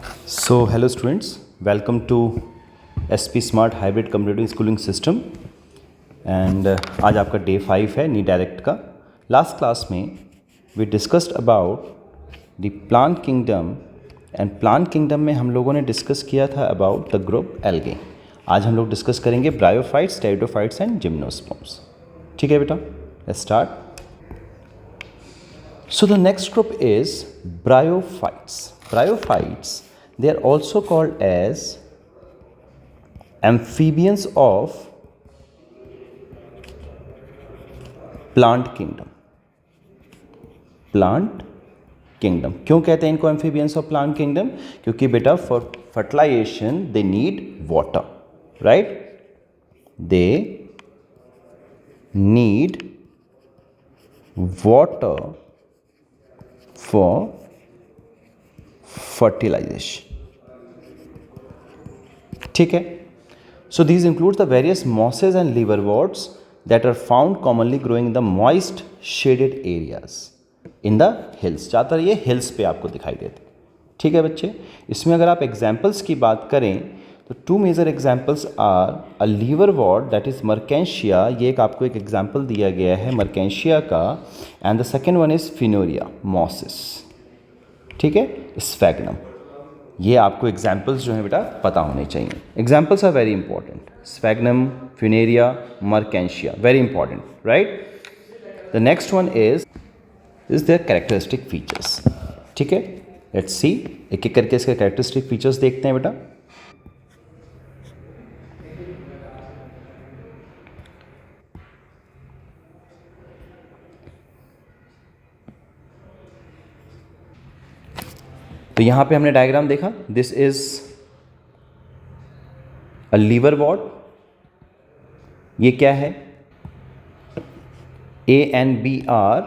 So, hello students, welcome to SP Smart Hybrid Competitive Schooling System and आज आपका day 5 है नी direct का। लास्ट क्लास में we discussed about the plant kingdom and plant kingdom में हम लोगों ने डिस्कस किया था अबाउट द ग्रुप एल्गे। आज हम लोग डिस्कस करेंगे ब्रायोफाइट्स, टेरिडोफाइट्स एंड जिम्नोस्पर्म्स। ठीक है बेटा, let's start. So the next group is bryophytes. Bryophytes, they are also called as amphibians of plant kingdom. Plant kingdom. क्यों कहते हैं इनको amphibians of plant kingdom? क्योंकि बेटा for fertilization they need water, right? They need water for fertilization. ठीक है, so these include the various mosses and liverworts that are found commonly growing in the moist shaded areas in the hills. ज़्यादातर ये hills पे आपको दिखाई देते। ठीक है बच्चे, इसमें अगर आप एग्जाम्पल्स की बात करें तो two major examples are a liverwort that is Marchantia, ये एक आपको एक एग्जाम्पल दिया गया है मर्केंशिया का, and the second one is Funaria mosses. ठीक है, स्फैग्नम। ये आपको एग्जाम्पल्स जो हैं बेटा पता होने चाहिए। Examples are very important. Sphagnum, funaria, marchantia, very important, right. The next one is their characteristic features. ठीक है, लेट्स सी, एक एक करके इसके कैरेक्टरिस्टिक फीचर्स देखते हैं बेटा। तो यहां पे हमने डायग्राम देखा, दिस इज अ लीवरवॉर्ट। ये क्या है? A and B are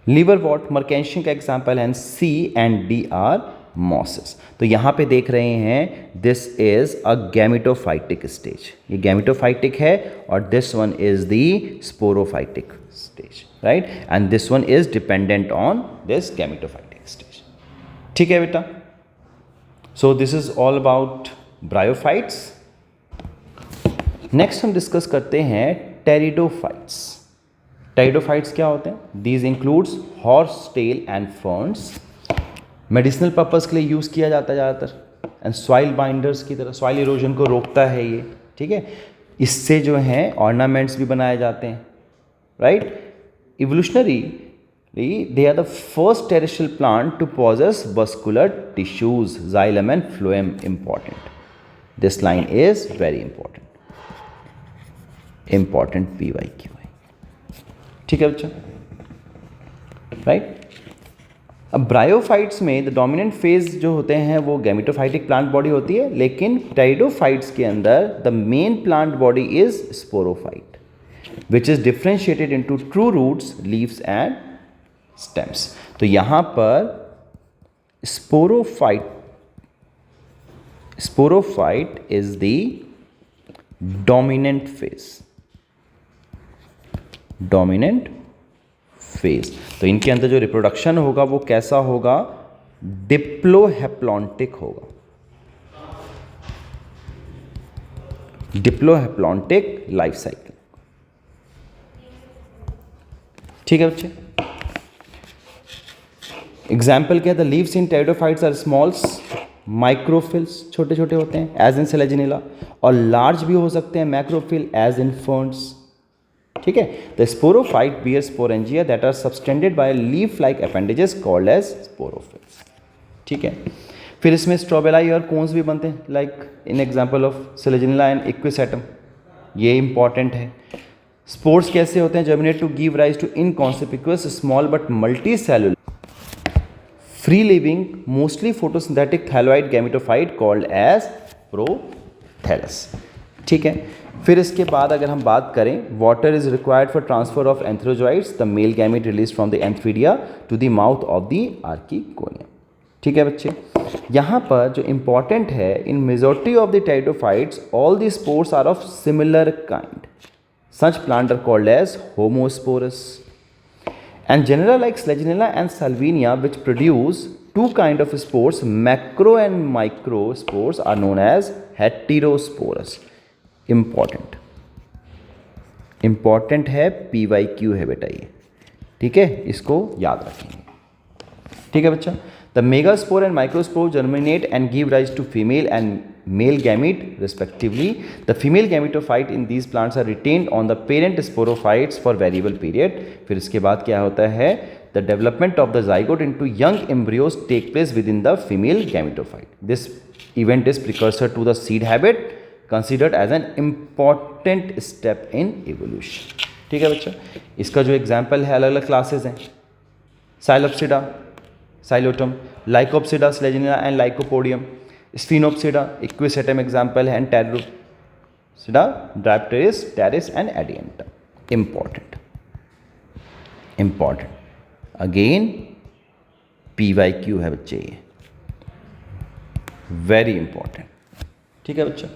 liverwort, Marchantia का एग्जाम्पल है, C and D are mosses. तो यहां पे देख रहे हैं this is a gametophytic stage, ये गैमेटोफाइटिक है, और this one is the sporophytic stage, right, and this one is dependent on this gametophytic stage. ठीक है बेटा, so this is all about bryophytes. Next हम डिस्कस करते हैं टेरिडोफाइट्स। टेरिडोफाइट्स क्या होते हैं? These includes horse tail and ferns. Medicinal purpose के लिए यूज़ किया जाता है ज़्यादातर, एंड सॉइल बाइंडर्स की तरह, सॉइल इरोजन को रोकता है ये। ठीक है, इससे जो हैं ऑर्नामेंट्स भी बनाए जाते हैं, right. Evolutionary they are the first terrestrial plant to possess vascular tissues, xylem and phloem. Important, this line is very important PYQI। ठीक है बच्चा, राइट। अब ब्रायोफाइट्स में द डोमिनेंट फेज जो होते हैं वो गैमेटोफाइटिक प्लांट बॉडी होती है, लेकिन टेरिडोफाइट्स के अंदर the main plant body is sporophyte, which is differentiated into true roots, leaves and stems. तो यहां पर sporophyte is the dominant phase. तो इनके अंदर जो रिप्रोडक्शन होगा वो कैसा होगा? डिप्लोहेप्लॉन्टिक होगा, डिप्लोहेप्लॉन्टिक लाइफ साइकिल। ठीक है बच्चे, एग्जाम्पल क्या है? The leaves in pteridophytes are smalls, microphylls, छोटे छोटे होते हैं, एज इन सेलेजिनेला, और लार्ज भी हो सकते हैं, मैक्रोफिल, एज इन फर्न्स। ठीक है, the sporophyte bear sporangia that are subtended by leaf like appendages called as sporophylls. ठीक है, फिर इसमें स्ट्रोबेलाई और कोन्स भी बनते हैं, like in example of Selaginella and Equisetum, ये इंपॉर्टेंट है। स्पोर्स कैसे होते हैं? Germinate to give rise to inconspicuous small but multicellular free living mostly photosynthetic thalloid gametophyte called as prothallus। ठीक है, फिर इसके बाद अगर हम बात करें, water is required for transfer of antherozoids, the male gamete release from the antheridia to the mouth of the archegonium. ठीक है बच्चे, यहाँ पर जो इंपॉर्टेंट है, in majority of the pteridophytes all the spores are of similar kind, such plant are called as homosporous, and genera like Slegionella and Salvinia which produce two kind of spores, macro and micro spores, are known as heterosporous. Important है, PYQ है बेटा ये, ठीक है, इसको याद रखेंगे, ठीक है बच्चा। The megaspore and microspore germinate and give rise to female and male gamete respectively. The female gametophyte in these plants are retained on the parent sporophytes for variable period. फिर इसके बाद क्या होता है, the development of the zygote into young embryos take place within the female gametophyte. This event is precursor to the seed habit, considered as an important step in evolution, ठीक है बच्चा। इसका जो एग्जाम्पल है, अलग अलग classes हैं, Psilopsida, Psilotum, Lycopsida, Selaginella and Lycopodium, Sphenopsida, Equisetum example है, and Pteropsida, Dryopteris, Pteris and Adiantum. Important again PYQ है बच्चे, ये वेरी इंपॉर्टेंट, ठीक है बच्चा।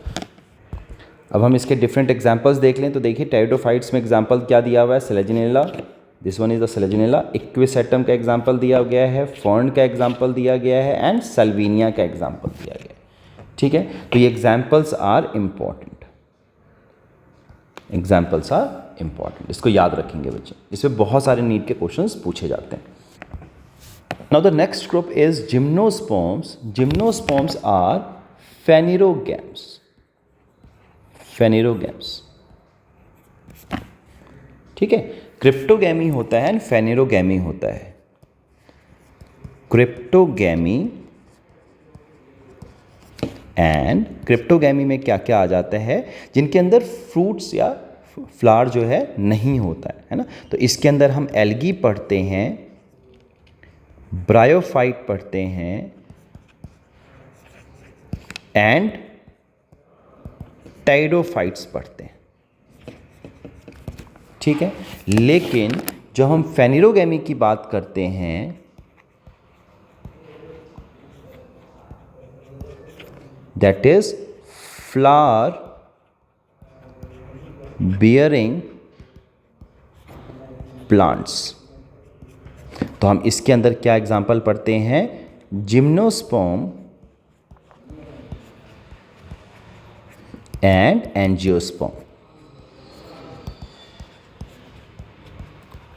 अब हम इसके डिफरेंट एग्जाम्पल्स देख लें तो देखिए, टेरिडोफाइट्स में एग्जाम्पल क्या दिया हुआ है, Selaginella, this one is the Selaginella, Equisetum का एग्जाम्पल दिया गया है, फर्न का एग्जाम्पल दिया गया है, एंड सल्विनिया का एग्जाम्पल दिया गया है, ठीक है। तो ये examples are important, examples are important, इसको याद रखेंगे बच्चे, इसमें बहुत सारे नीट के क्वेश्चंस पूछे जाते हैं। Now the next group is gymnosperms. Gymnosperms are phanerogams, phanerogams, ठीक है। क्रिप्टोगैमी होता है एंड फेनेरोगैमी होता है। क्रिप्टोगैमी एंड क्रिप्टोगैमी में क्या क्या आ जाता है, जिनके अंदर फ्रूट्स या फ्लावर जो है नहीं होता है ना। तो इसके अंदर हम एल्गी पढ़ते हैं, ब्रायोफाइट पढ़ते हैं, एंड टाइडोफाइट्स पढ़ते हैं, ठीक है। लेकिन जब हम फेनेरोगैमी की बात करते हैं, that is flower bearing plants, तो हम इसके अंदर क्या एग्जाम्पल पढ़ते हैं, जिम्नोस्पर्म एंड एंजियोस्पर्म,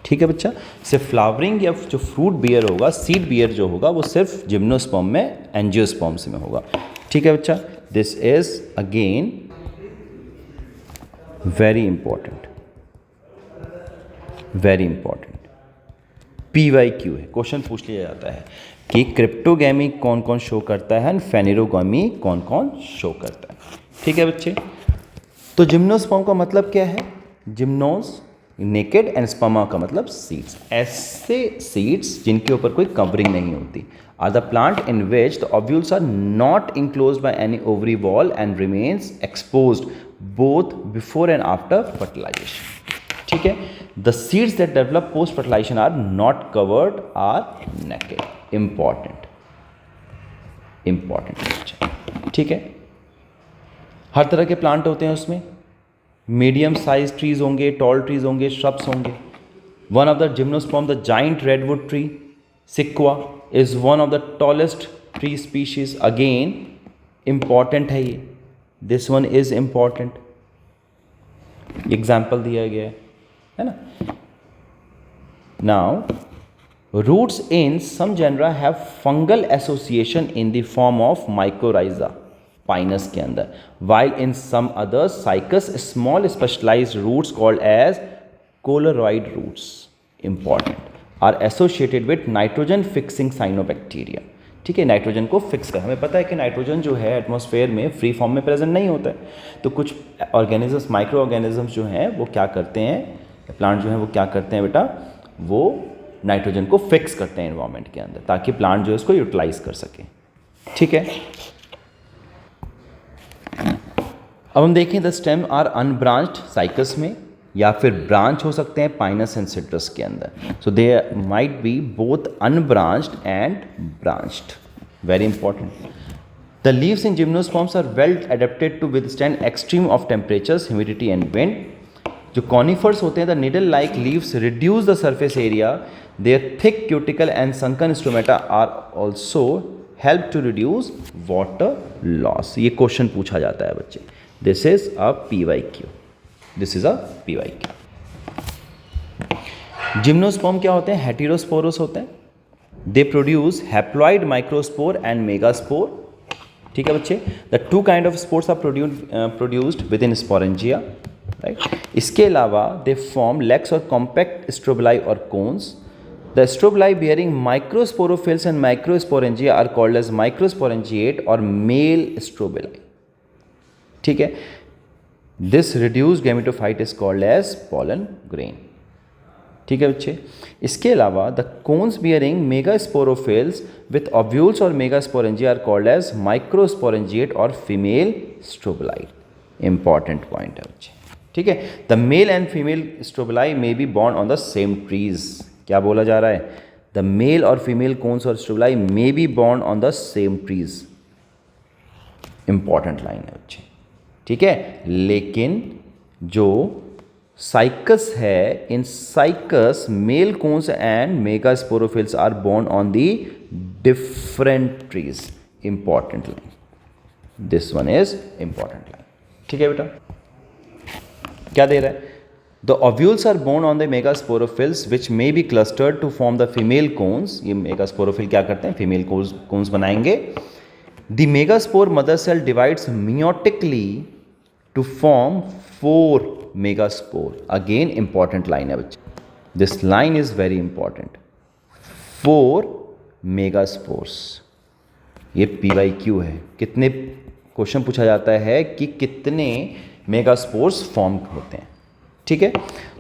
ठीक है बच्चा। सिर्फ फ्लावरिंग या जो फ्रूट बियर होगा, सीड बियर जो होगा, वो सिर्फ जिम्नोस्पर्म में, एंजियोस्पर्म्स में होगा, ठीक है बच्चा। This is again very important, very important, PYQ है, क्वेश्चन पूछ लिया जाता है कि क्रिप्टोगैमी कौन कौन शो करता है एंड फेनेरोगैमी कौन कौन शो करता है, ठीक है बच्चे। तो जिम्नोस्पर्म का मतलब क्या है, जिम्नोस नेकेड एंड स्पर्मा का मतलब सीड्स, ऐसे सीड्स जिनके ऊपर कोई कवरिंग नहीं होती, are the plant in which the ovules are not enclosed by any ovary wall and remains exposed both before and after fertilisation, ठीक है। The seeds that develop post fertilisation are not covered, are naked, important, important, ठीक है। हर तरह के plant होते हैं उसमें, मीडियम साइज ट्रीज होंगे, टॉल ट्रीज होंगे, श्रब्स होंगे। One of the gymnosperm, the giant redwood tree sequoia is one of the tallest tree species, again important है ये, this one is important, example दिया गया है ना। Now roots in some genera have fungal association in the form of mycorrhiza, pinus के अंदर, while in some others cycas small specialized roots called as coloroid roots, important, are associated with nitrogen fixing cyanobacteria, ठीक है। Nitrogen को fix कर, हमें पता है कि नाइट्रोजन जो है एटमॉस्फेयर में फ्री फॉर्म में प्रेजेंट नहीं होता है, तो कुछ ऑर्गेनिजम्स, माइक्रो ऑर्गेनिजम्स जो हैं वो क्या करते हैं, प्लांट जो है वो क्या करते हैं बेटा, वो नाइट्रोजन को फिक्स करते हैं एनवायरनमेंट के अंदर, ताकि प्लांट जो है उसको यूटिलाइज कर सके, ठीक है। अब हम देखें, the stem are unbranched cycas में, या फिर ब्रांच हो सकते हैं पाइनस एंड सिट्रस के अंदर, so they might be both unbranched and branched, very important. The leaves in gymnosperms are well adapted to withstand extreme of temperatures, humidity and wind. जो conifers होते हैं, the needle like leaves reduce the surface area, their thick cuticle and sunken stomata are also help to reduce water loss. ये question पूछा जाता है बच्चे। This is a PYQ, this is a PYQ। Gymnosperm क्या होते हैं? Heterosporous होते हैं। They produce haploid microspore and megaspore. ठीक है बच्चे, the two kind of spores are produced within sporangia, right. इसके अलावा दे फॉर्म लेक्स और कॉम्पैक्ट स्ट्रोबलाई और cones. The strobili bearing microsporophylls and microsporangia are called as microsporangiate और male strobili. ठीक है, this reduce gametophyte is called as pollen grain. ठीक है बच्चे, इसके अलावा the cones bearing megasporophylls with ovules और megasporangia are called as microsporangiate और फीमेल स्ट्रोबलाइट। इंपॉर्टेंट पॉइंट है बच्चे। ठीक है, the male and female strobili may be borne on the same trees. क्या बोला जा रहा है? द मेल और फीमेल कोन्स और strobili may be borne on the same trees. Important line है बच्चे। ठीक है, लेकिन जो साइकस है, in Cycas male cones and megasporophylls are borne on the different trees. Important line, this one is important line. ठीक है बेटा, क्या दे रहा है? The ovules are borne on the megasporophylls which may be clustered to form the female cones. ये megasporophyll क्या करते हैं? फीमेल कोन्स बनाएंगे। The megaspore mother cell divides meiotically to form 4 megaspore. Again important line है बच्चे, this line is very important. 4 megaspores, ये PYQ है। कितने क्वेश्चन पूछा जाता है कि कितने मेगास्पोर्स फॉर्म होते हैं। ठीक है,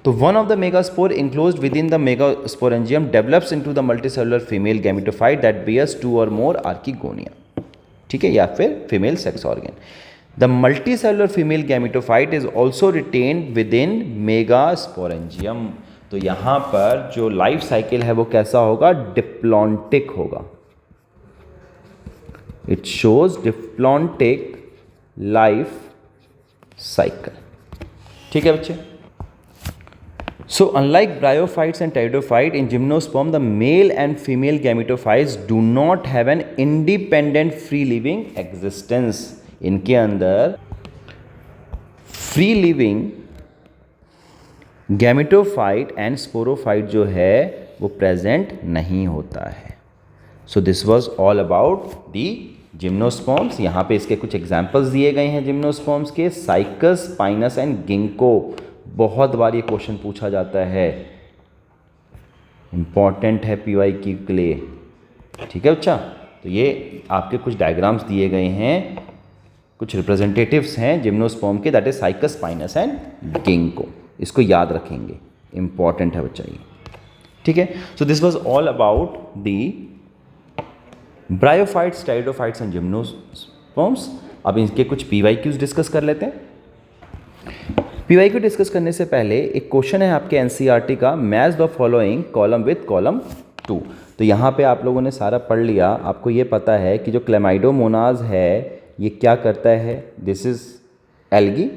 तो one of the megaspore enclosed within the megasporangium develops into the multicellular female gametophyte that bears 2 और मोर आर्किगोनिया। ठीक है, या फिर female sex organ. The multicellular female gametophyte is also retained within megasporangium। तो यहाँ पर जो life cycle है वो कैसा होगा? डिप्लॉन्टिक होगा। It shows diplontic life cycle. ठीक है बच्चे। So unlike bryophytes and pteridophyte, in gymnosperm the male and female gametophytes do not have an independent free living existence। इनके अंदर free living gametophyte and sporophyte जो है वो present नहीं होता है। So this was all about the gymnosperms. यहाँ पे इसके कुछ एग्जांपल्स दिए गए हैं जिम्नोस्पर्म्स के, साइकस, पाइनस एंड गिंको। बहुत बार ये क्वेश्चन पूछा जाता है, इंपॉर्टेंट है PYQ के लिए। ठीक है बच्चा, तो ये आपके कुछ डायग्राम्स दिए गए हैं, कुछ रिप्रेजेंटेटिव्स हैं जिम्नोस्पर्म के, that is Cycas, Pinus and Ginkgo. इसको याद रखेंगे, इंपॉर्टेंट है बच्चा ये। ठीक है, so this was all about the bryophytes, pteridophytes and gymnosperms. अब इनके कुछ PYQs डिस्कस कर लेते हैं। PYQ डिस्कस करने से पहले एक क्वेश्चन है आपके NCERT का, match the following column with column 2। तो यहाँ पे आप लोगों ने सारा पढ़ लिया, आपको ये पता है कि जो क्लेमाइडोमोनाज है ये क्या करता है? दिस इज एल्गी,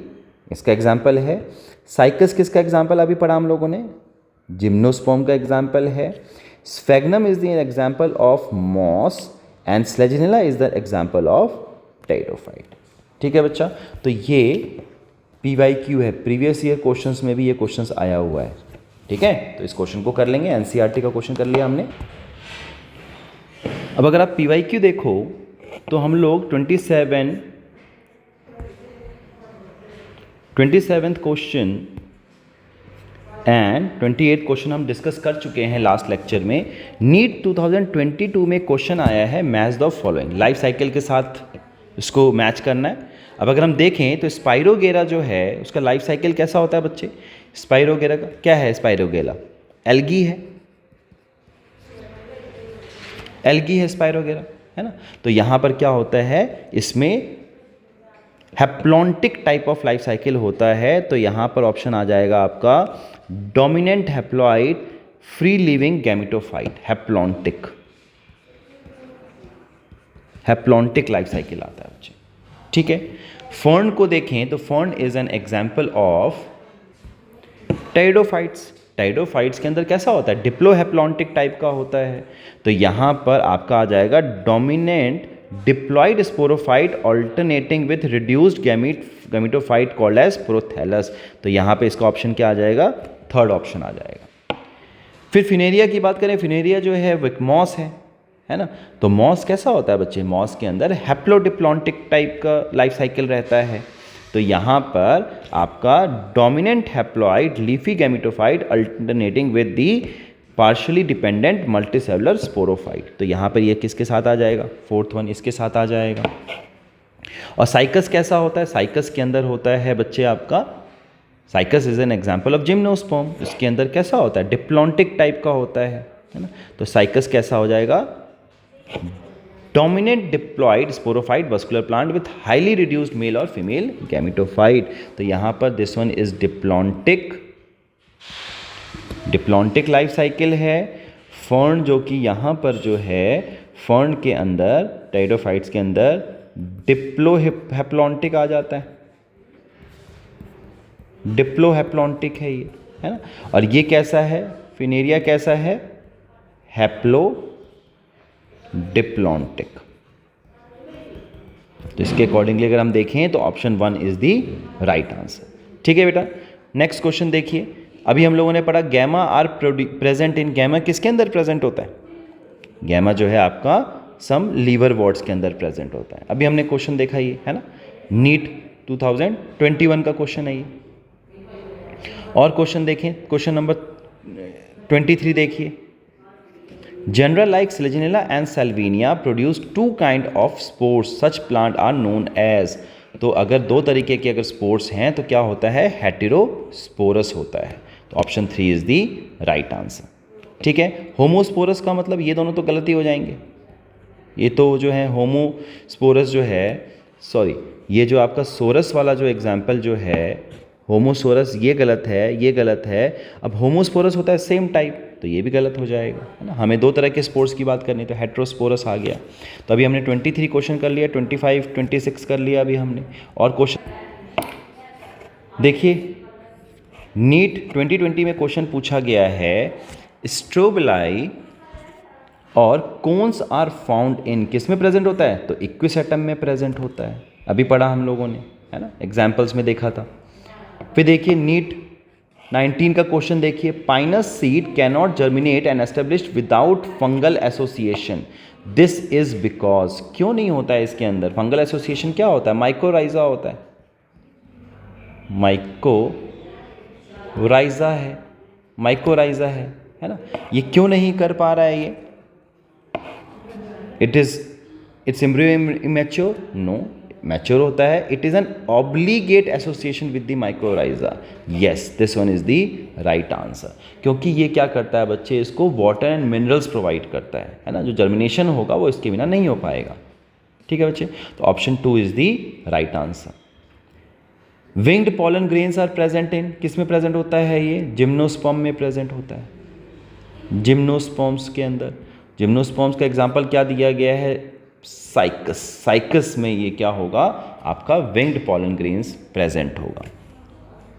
इसका एग्जाम्पल है। साइकस किसका एग्जाम्पल अभी पढ़ा हम लोगों ने? जिम्नोस्पर्म का एग्जाम्पल है। Sphagnum is the example of moss and Selaginella is the example of pteridophyte. ठीक है बच्चा, तो ये PYQ है, प्रीवियस ईयर क्वेश्चंस में भी ये क्वेश्चंस आया हुआ है। ठीक है, तो इस क्वेश्चन को कर लेंगे। NCERT का क्वेश्चन कर लिया हमने। अब अगर आप PYQ देखो तो हम लोग 27th question and 28th question हम डिस्कस कर चुके हैं लास्ट लेक्चर में। नीट 2022 में क्वेश्चन आया है, match the following. Life cycle के साथ इसको मैच करना है। अब अगर हम देखें तो स्पाइरोगेरा जो है उसका लाइफ साइकिल कैसा होता है बच्चे? स्पाइरोगेरा का क्या है? स्पाइरोगेरा एल्गी है, एल्गी है स्पाइरोगेरा, है ना। तो यहाँ पर क्या होता है, इसमें haplontic type of life cycle होता है। तो यहाँ पर ऑप्शन आ जाएगा आपका dominant haploid free living gametophyte. Haplontic life cycle आता है बच्चे। ठीक है, फर्न को देखें तो fern is an example of pteridophytes, pteridophytes के अंदर कैसा होता है, डिप्लोहेप्लॉन्टिक टाइप का होता है। तो यहाँ पर आपका आ जाएगा dominant diploid sporophyte alternating with reduced gametophyte called as prothallus. तो यहाँ पे इसका ऑप्शन क्या आ जाएगा, थर्ड ऑप्शन आ जाएगा। फिर फिनेरिया की बात करें, फिनेरिया जो है वो एक मॉस है ना। तो मॉस कैसा होता है बच्चे, मॉस के अंदर हैप्लोडिप्लॉन्टिक टाइप का लाइफ साइकिल रहता है। तो यहाँ पर आपका dominant haploid leafy gametophyte alternating with the partially dependent multicellular sporophyte. तो यहाँ पर ये किसके साथ आ जाएगा, फोर्थ वन इसके साथ आ जाएगा। और साइकस कैसा होता है, साइकस के अंदर होता है बच्चे आपका, cycas is an example of gymnosperm. इसके अंदर कैसा होता है, डिप्लॉन्टिक टाइप का होता है ना। तो साइकस कैसा हो जाएगा, dominant diploid sporophyte vascular plant with highly reduced male और फीमेल गैमेटोफाइट। तो यहाँ पर this one is diplontic, diplontic life cycle है। फर्न जो कि यहाँ पर जो है फर्न के अंदर, टेरिडोफाइट्स के अंदर डिप्लोहेप्लॉन्टिक आ जाता है, डिप्लोहेप्लॉन्टिक है ये, है ना। और ये कैसा है, फिनेरिया कैसा है, हैप्लो डिप्लॉन्टिक। तो इसके अकॉर्डिंगली अगर हम देखें तो option 1 is the right answer. ठीक है बेटा, नेक्स्ट क्वेश्चन देखिए। अभी हम लोगों ने पढ़ा gemma are present in, gemma किसके अंदर प्रेजेंट होता है, गैमा जो है आपका सम लीवर वॉर्ड्स के अंदर प्रेजेंट होता है। अभी हमने क्वेश्चन देखा ये, है ना, नीट 2021 का क्वेश्चन है ये। और क्वेश्चन देखें, क्वेश्चन नंबर 23 देखिए। Genera like Selaginella and Salvinia produce two kind of spores. Such plant are known as. तो अगर दो तरीके के अगर स्पोर्स हैं तो क्या होता है, हेटेरोस्पोरस होता है। तो option 3 is the right answer. ठीक है, होमोस्पोरस का मतलब ये दोनों तो गलत ही हो जाएंगे। ये तो जो है होमोस्पोरस जो है, सॉरी ये जो आपका सोरस वाला जो एग्जाम्पल जो है होमोसोरस, ये गलत है, ये गलत है। अब होमोस्पोरस होता है सेम टाइप, तो ये भी गलत हो जाएगा, है ना। हमें दो तरह के स्पोर्स की बात करनी, तो हेटेरोस्पोरस आ गया। तो अभी हमने 23 क्वेश्चन कर लिया, 25, 26 कर लिया अभी हमने। और क्वेश्चन देखिए, नीट 2020 में क्वेश्चन पूछा गया है, स्ट्रोबिलाई और कोन्स आर फाउंड इन, किस में प्रेजेंट होता है, तो इक्विसेटम में प्रेजेंट होता है। अभी पढ़ा हम लोगों ने, है ना, एग्जाम्पल्स में देखा था। फिर देखिए नीट 19 का क्वेश्चन देखिए, Pinus seed cannot germinate and established without fungal association, this is because, क्यों नहीं होता है इसके अंदर फंगल एसोसिएशन, क्या होता है, माइकोराइजा होता है, माइकोराइजा है, माइकोराइजा है ना। ये क्यों नहीं कर पा रहा है ये, it's embryo immature, no mature होता है। It is an obligate association with the mycorrhiza, yes this one is the right answer. क्योंकि ये क्या करता है बच्चे, इसको वाटर एंड मिनरल्स प्रोवाइड करता है ना। जो जर्मिनेशन होगा वो इसके बिना नहीं हो पाएगा। ठीक है बच्चे, तो option 2 is the right answer. Winged pollen grains are present in, किस में प्रेजेंट होता है ये, जिम्नोस्पर्म में प्रेजेंट होता है। जिम्नोस्पर्म्स के अंदर, जिम्नोस्पर्म्स का एग्जाम्पल क्या दिया गया है, साइकस, साइकस में ये क्या होगा आपका, विंग्ड पॉलन ग्रेन्स प्रेजेंट होगा।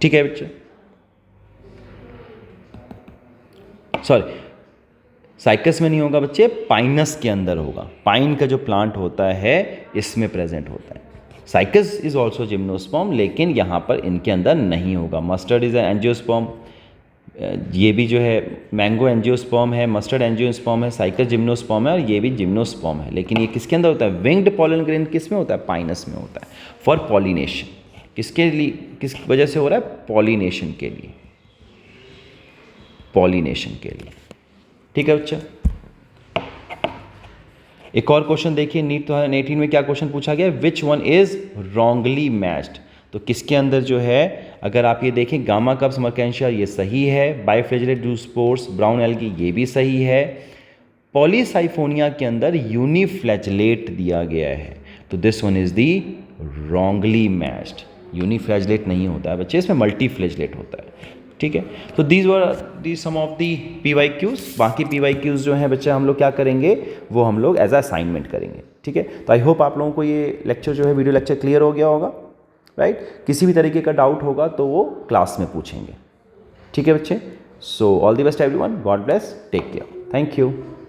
ठीक है बच्चे, सॉरी साइकस में नहीं होगा बच्चे, पाइनस के अंदर होगा। पाइन का जो प्लांट होता है इसमें प्रेजेंट होता है। साइकस इज ऑल्सो जिम्नोस्पर्म, लेकिन यहाँ पर इनके अंदर नहीं होगा। मस्टर्ड इज एंजियोस्पर्म, ये भी जो है मैंगो एंजियोस्पर्म है, मस्टर्ड एंजियोस्पर्म है, साइकस जिम्नोस्पर्म है और ये भी जिम्नोस्पर्म है। लेकिन ये किसके अंदर होता है, विंग्ड पॉलन ग्रेन किस में होता है, पाइनस में होता है, फॉर पॉलिनेशन। किसके लिए, किस वजह से हो रहा है, पॉलिनेशन के लिए, पॉलिनेशन के लिए। ठीक है बच्चा, एक और क्वेश्चन देखिए, नीट 2018 में क्या क्वेश्चन पूछा गया, which one is wrongly matched. तो किसके अंदर जो है, अगर आप ये देखें, गामा कप्स मर्केंशिया ये सही है, बाइफ्लेजिलेट जूस्पोर्स ब्राउन एल्गी ये भी सही है, पॉलीसाइफोनिया के अंदर यूनिफ्लैजिलेट दिया गया है। तो this one is the wrongly matched, uniflagellate नहीं होता है बच्चे, इसमें मल्टीफ्लैजिलेट होता है। ठीक है, तो these were the some of the PYQs। बाकी PYQs जो हैं बच्चे हम लोग क्या करेंगे, वो हम लोग एज अ असाइनमेंट करेंगे। ठीक है, तो आई होप आप लोगों को ये लेक्चर जो है, वीडियो लेक्चर क्लियर हो गया होगा, राइट। किसी भी तरीके का डाउट होगा तो वो क्लास में पूछेंगे। ठीक है बच्चे, so all the best everyone, god bless, take care, thank you.